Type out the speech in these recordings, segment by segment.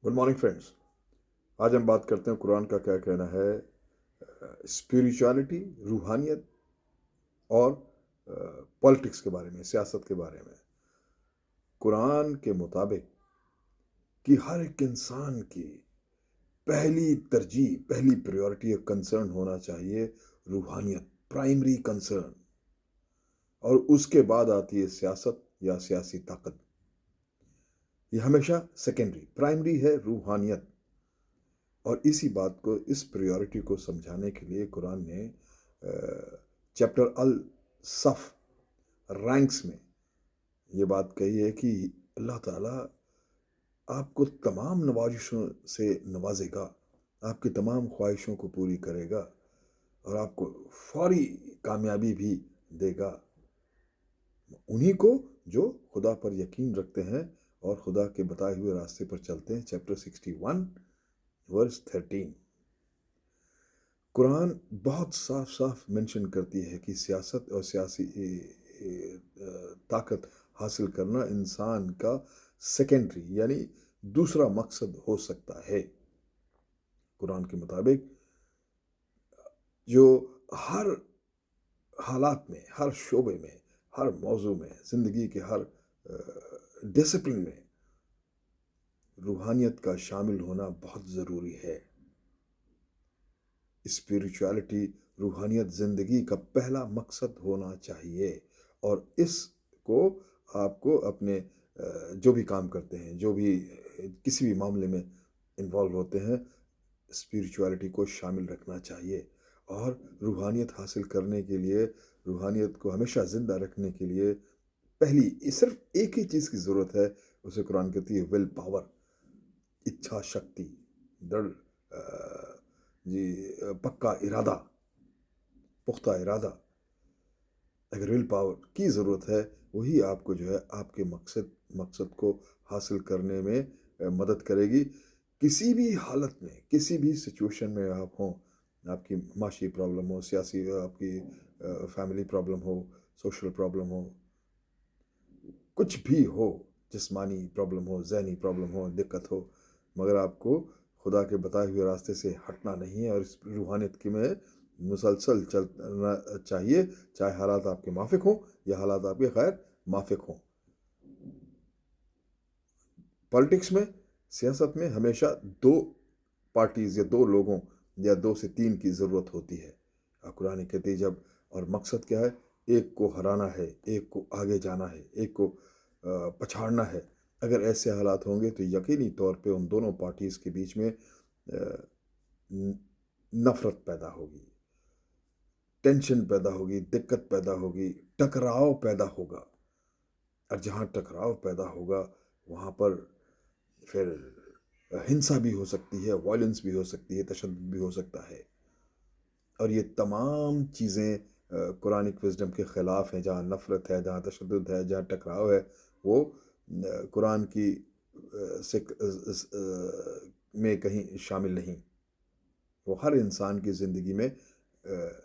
Good morning friends. आज हम बात करते हैं कुरान का क्या कहना है स्पिरिचुअलिटी, रूहानियत और पॉलिटिक्स के बारे में, सियासत के बारे में। कुरान के मुताबिक कि हर एक इंसान की पहली तरजीह, पहली प्रायोरिटी कंसर्न होना चाहिए रूहानियत, प्राइमरी कंसर्न। और उसके बाद आती है सियासत या सियासी ताकत। ये हमेशा सेकेंडरी, प्राइमरी है रूहानियत। और इसी बात को, इस प्रायोरिटी को समझाने के लिए कुरान ने चैप्टर अल सफ रैंक्स में ये बात कही है कि अल्लाह ताला आपको तमाम नवाजिशों से नवाजेगा, आपकी तमाम ख्वाहिशों को पूरी करेगा और आपको फौरी कामयाबी भी देगा उन्हीं को जो खुदा पर यकीन रखते हैं और खुदा के बताए हुए रास्ते पर चलते हैं। Chapter 61 verse 13। कुरान बहुत साफ साफ मेंशन करती है कि सियासत और सियासी ताकत हासिल करना इंसान का सेकेंडरी यानी दूसरा मकसद हो सकता है। कुरान के मुताबिक जो हर हालात में, हर शोबे में, हर मौजू में, ज़िंदगी के हर डिसिप्लिन में रूहानियत का शामिल होना बहुत ज़रूरी है। स्पिरिचुअलिटी, रूहानियत ज़िंदगी का पहला मकसद होना चाहिए और इसको आपको अपने जो भी काम करते हैं, जो भी किसी भी मामले में इन्वॉल्व होते हैं, स्पिरिचुअलिटी को शामिल रखना चाहिए। और रूहानियत हासिल करने के लिए, रूहानियत को हमेशा ज़िंदा रखने के लिए पहली सिर्फ एक ही चीज़ की ज़रूरत है। उसे कुरान कहती है विल पावर, इच्छा शक्ति, दृढ़ पक्का इरादा, पुख्ता इरादा। अगर विल पावर की ज़रूरत है, वही आपको जो है आपके मकसद को हासिल करने में मदद करेगी। किसी भी हालत में, किसी भी सिचुएशन में आप हों, आपकी माशी प्रॉब्लम हो, सियासी आपकी फैमिली प्रॉब्लम हो, सोशल प्रॉब्लम हो, कुछ भी हो, जिस्मानी प्रॉब्लम हो, ज़हनी प्रॉब्लम हो, दिक्कत हो, मगर आपको खुदा के बताए हुए रास्ते से हटना नहीं है और इस रूहानियत की में मुसलसल चलना चाहिए, चाहे हालात आपके माफिक हों या हालात आपके गैर माफिक हों। पॉलिटिक्स में, सियासत में हमेशा दो पार्टीज़ या दो लोगों या 2 से 3 की ज़रूरत होती है। कुरान कहती है जब, और मकसद क्या है, एक को हराना है, एक को आगे जाना है, एक को पछाड़ना है। अगर ऐसे हालात होंगे तो यकीनी तौर पे उन दोनों पार्टीज़ के बीच में नफ़रत पैदा होगी, टेंशन पैदा होगी, दिक्कत पैदा होगी, टकराव पैदा होगा। और जहाँ टकराव पैदा होगा वहाँ पर फिर हिंसा भी हो सकती है, वायलेंस भी हो सकती है, तशद्दुद भी हो सकता है। और ये तमाम चीज़ें कुरानिक विज़डम के ख़िलाफ़ हैं। जहाँ नफ़रत है, जहाँ तशद्दुद है, जहाँ टकराव है, वो कुरान की में कहीं शामिल नहीं। वो हर इंसान की ज़िंदगी में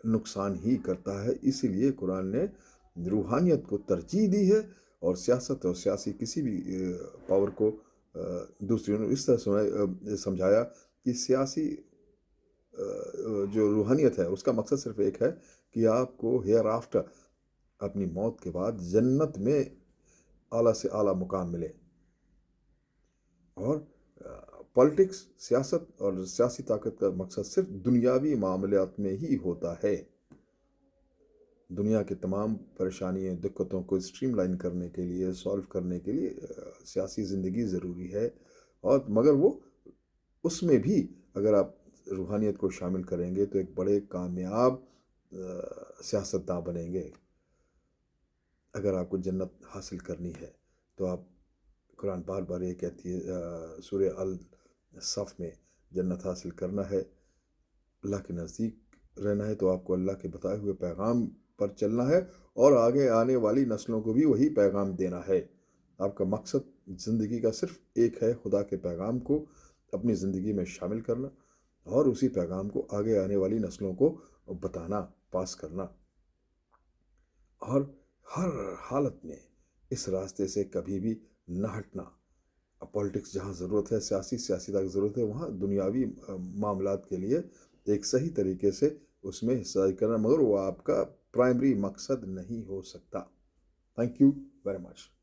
नुकसान ही करता है। इसीलिए कुरान ने रूहानियत को तरजीह दी है और सियासत और सियासी किसी भी पावर को दूसरी ने इस तरह समझाया कि सियासी जो रूहानियत है उसका मकसद सिर्फ एक है कि आपको हेयर आफ्टर, अपनी मौत के बाद जन्नत में आला से आला मुकाम मिले। और पॉलिटिक्स, सियासत और सियासी ताकत का मकसद सिर्फ दुनियावी मामलात में ही होता है। दुनिया के तमाम परेशानियों, दिक्कतों को स्ट्रीमलाइन करने के लिए, सॉल्व करने के लिए सियासी ज़िंदगी ज़रूरी है। और मगर वो उसमें भी अगर आप रूहानियत को शामिल करेंगे तो एक बड़े कामयाब सियासतदान बनेंगे। अगर आपको जन्नत हासिल करनी है तो आप, कुरान बार बार ये कहती है सूरह अल सफ में, जन्नत हासिल करना है, अल्लाह के नज़दीक रहना है, तो आपको अल्लाह के बताए हुए पैगाम पर चलना है और आगे आने वाली नस्लों को भी वही पैगाम देना है। आपका मकसद ज़िंदगी का सिर्फ एक है, खुदा के पैगाम को अपनी ज़िंदगी में शामिल करना और उसी पैगाम को आगे आने वाली नस्लों को बताना, पास करना। और हर हालत में इस रास्ते से कभी भी न हटना। پالیٹکس جہاں ضرورت ہے، سیاسی کی ضرورت ہے، وہاں دنیاوی معاملات کے لیے ایک صحیح طریقے سے اس میں حصہ کرنا، مگر وہ آپ کا پرائمری مقصد نہیں ہو سکتا. Thank you very much.